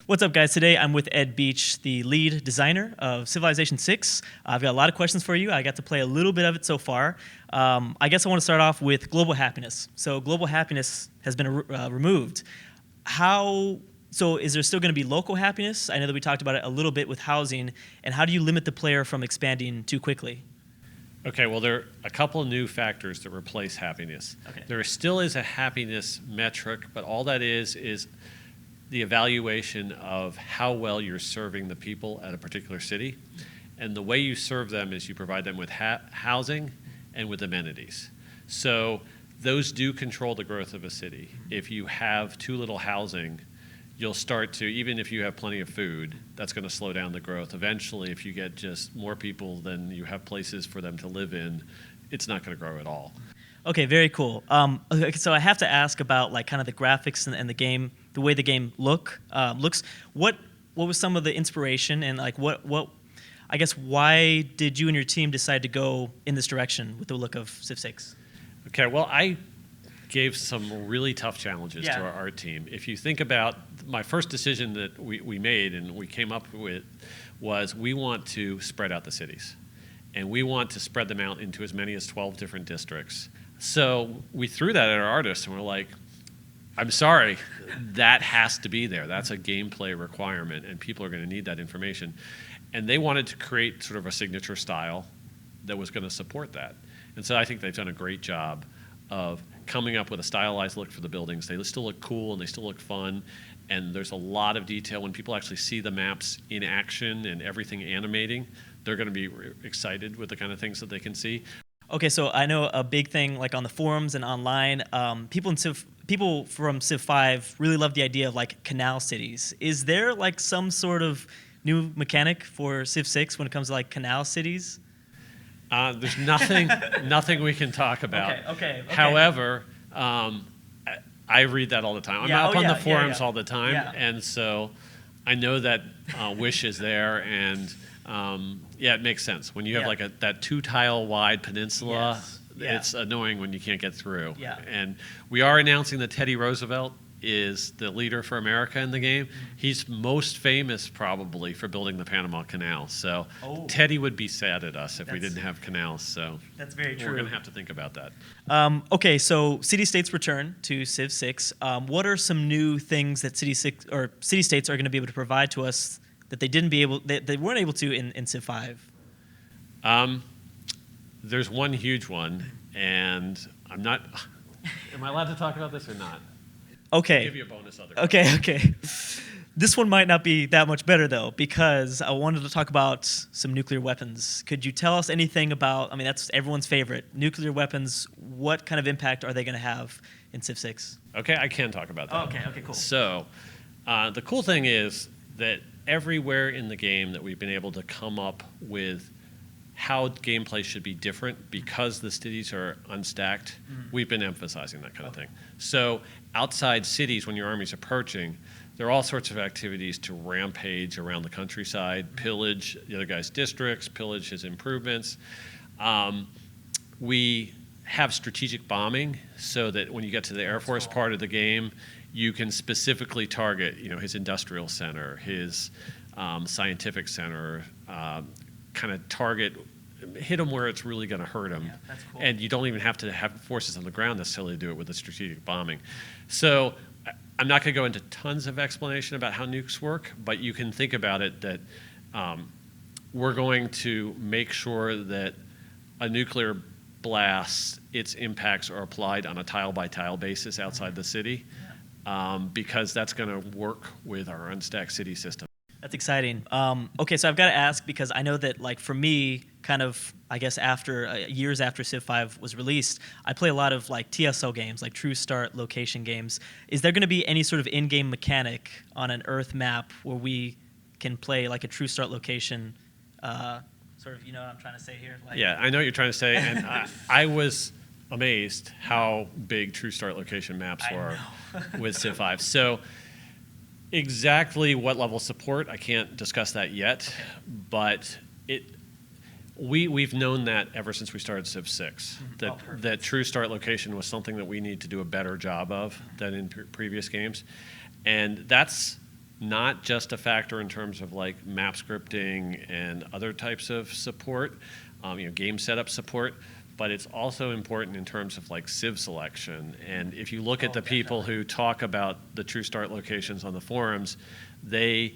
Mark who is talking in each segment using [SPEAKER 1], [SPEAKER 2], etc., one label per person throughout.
[SPEAKER 1] What's up, guys? Today I'm with Ed Beach, the lead designer of Civilization 6. I've got a lot of questions for you. I got to play a little bit of it so far. I guess I want to start off with global happiness. So global happiness has been removed. So is there still going to be local happiness? I know that we talked about it a little bit with housing. And how do you limit the player from expanding too quickly?
[SPEAKER 2] Okay, well, there are a couple of new factors that replace happiness.
[SPEAKER 1] Okay.
[SPEAKER 2] There still is a happiness metric, but all that is the evaluation of how well you're serving the people at a particular city. And the way you serve them is you provide them with housing and with amenities. So those do control the growth of a city. If you have too little housing, you'll start to, even if you have plenty of food, that's going to slow down the growth. Eventually, if you get just more people than you have places for them to live in, it's not going to grow at all.
[SPEAKER 1] Okay, very cool. Okay, so I have to ask about like kind of the graphics and the game, the way the game looks. What was some of the inspiration and like what I guess why did you and your team decide to go in this direction with the look of Civ 6?
[SPEAKER 2] Okay, well, I gave some really tough challenges to our art team. If you think about my first decision that we made and we came up with was we want to spread out the cities. And we want to spread them out into as many as 12 different districts. So we threw that at our artists and we're like, I'm sorry, that has to be there. That's a gameplay requirement and people are going to need that information. And they wanted to create sort of a signature style that was going to support that. And so I think they've done a great job of coming up with a stylized look for the buildings. They still look cool and they still look fun. And there's a lot of detail. When people actually see the maps in action and everything animating, they're going to be excited with the kind of things that they can see.
[SPEAKER 1] Okay, so I know a big thing like on the forums and online, people from Civ 5 really love the idea of like canal cities. Is there like some sort of new mechanic for Civ 6 when it comes to like canal cities?
[SPEAKER 2] There's nothing we can talk about.
[SPEAKER 1] Okay.
[SPEAKER 2] However, I read that all the time. I'm up on the forums all the time, and so I know that wish is there, and it makes sense. When you have like that 2-tile wide peninsula, it's annoying when you can't get through.
[SPEAKER 1] Yeah.
[SPEAKER 2] And we are announcing that Teddy Roosevelt is the leader for America in the game. He's most famous probably for building the Panama Canal. So Teddy would be sad at us if we didn't have canals. So
[SPEAKER 1] that's very true.
[SPEAKER 2] We're going to have to think about that.
[SPEAKER 1] Okay, so city-states return to Civ 6. What are some new things that city-states are going to be able to provide to us that they weren't able to in Civ 5?
[SPEAKER 2] There's one huge one, and I'm not. Am I allowed to talk about this or not?
[SPEAKER 1] Okay.
[SPEAKER 2] I'll give you a bonus other.
[SPEAKER 1] Okay. This one might not be that much better though, because I wanted to talk about some nuclear weapons. Could you tell us anything about? I mean, that's everyone's favorite nuclear weapons. What kind of impact are they going to have in Civ 6?
[SPEAKER 2] Okay, I can talk about that.
[SPEAKER 1] Okay, cool.
[SPEAKER 2] So, the cool thing is that everywhere in the game that we've been able to come up with how gameplay should be different because the cities are unstacked, we've been emphasizing that kind of thing. So outside cities, when your army's approaching, there are all sorts of activities to rampage around the countryside, pillage the other guy's districts, pillage his improvements. We have strategic bombing so that when you get to the Air Force part of the game, you can specifically target, his industrial center, his scientific center, kind of hit him where it's really going to hurt him.
[SPEAKER 1] Yeah, that's cool.
[SPEAKER 2] And you don't even have to have forces on the ground necessarily to do it with a strategic bombing. So I'm not going to go into tons of explanation about how nukes work, but you can think about it that we're going to make sure that a nuclear blast, its impacts are applied on a tile-by-tile basis outside the city, because that's going to work with our unstacked city system.
[SPEAKER 1] That's exciting. Okay, so I've got to ask because I know that, like, for me, kind of, I guess years after Civ 5 was released, I play a lot of like TSL games, like True Start location games. Is there going to be any sort of in-game mechanic on an Earth map where we can play like a True Start location? Sort of, you know what I'm trying to say here? Like,
[SPEAKER 2] yeah, I know what you're trying to say, and I was amazed how big True Start location maps were with Civ 5. So. Exactly what level of support, I can't discuss that yet, but we've known that ever since we started Civ 6, that True Start location was something that we need to do a better job of than in previous games. And that's not just a factor in terms of like map scripting and other types of support, game setup support, but it's also important in terms of like civ selection. And if you look at the people who talk about the true start locations on the forums, they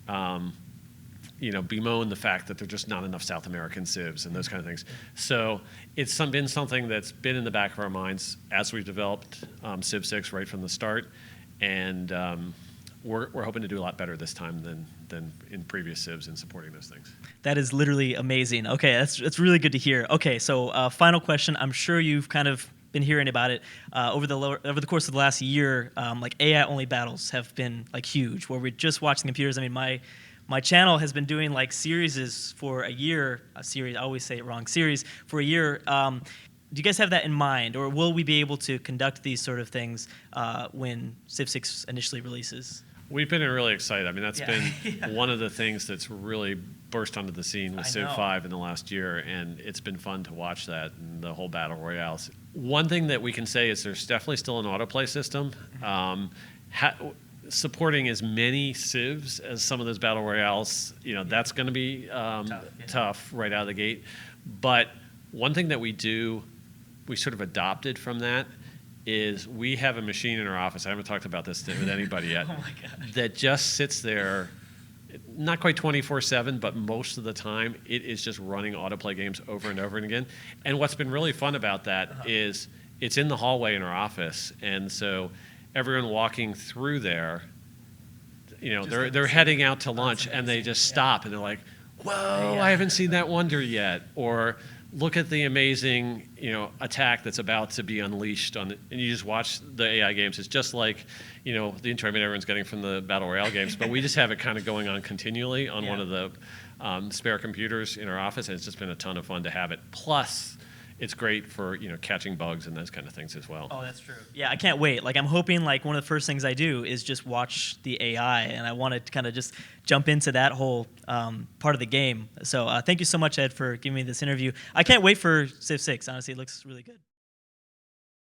[SPEAKER 2] bemoan the fact that there's just not enough South American civs and those kind of things. So it's been something that's been in the back of our minds as we've developed Civ 6 right from the start, and we're hoping to do a lot better this time than in previous civs in supporting those things.
[SPEAKER 1] That is literally amazing. Okay, that's really good to hear. Okay, so final question. I'm sure you've kind of been hearing about it over the course of the last year. Like AI only battles have been like huge, where we're just watching computers. I mean, my channel has been doing like series for a year. I always say it wrong. Series for a year. Do you guys have that in mind, or will we be able to conduct these sort of things when Civ 6 initially releases?
[SPEAKER 2] We've been really excited. I mean, that's been one of the things that's really burst onto the scene with Civ 5 in the last year, and it's been fun to watch that and the whole battle royales. One thing that we can say is there's definitely still an autoplay system. Supporting as many civs as some of those battle royales, that's going to be tough right out of the gate. But one thing that we sort of adopted from that is we have a machine in our office. I haven't talked about this with anybody yet.
[SPEAKER 1] Oh my gosh.
[SPEAKER 2] That just sits there, not quite 24/7, but most of the time it is just running autoplay games over and over and again. And what's been really fun about that is it's in the hallway in our office, and so everyone walking through there, they're heading out to lunch, and they just stop and they're like, "Whoa, I haven't seen that wonder yet," or look at the amazing, attack that's about to be unleashed and you just watch the AI games. It's just like, the enjoyment everyone's getting from the Battle Royale games, but we just have it kind of going on continually on one of the spare computers in our office, and it's just been a ton of fun to have it. Plus, it's great for, catching bugs and those kind of things as well.
[SPEAKER 1] Oh, that's true. Yeah, I can't wait. Like, I'm hoping, like, one of the first things I do is just watch the AI, and I want to kind of just jump into that whole part of the game. So thank you so much, Ed, for giving me this interview. I can't wait for Civ 6. Honestly, it looks really good.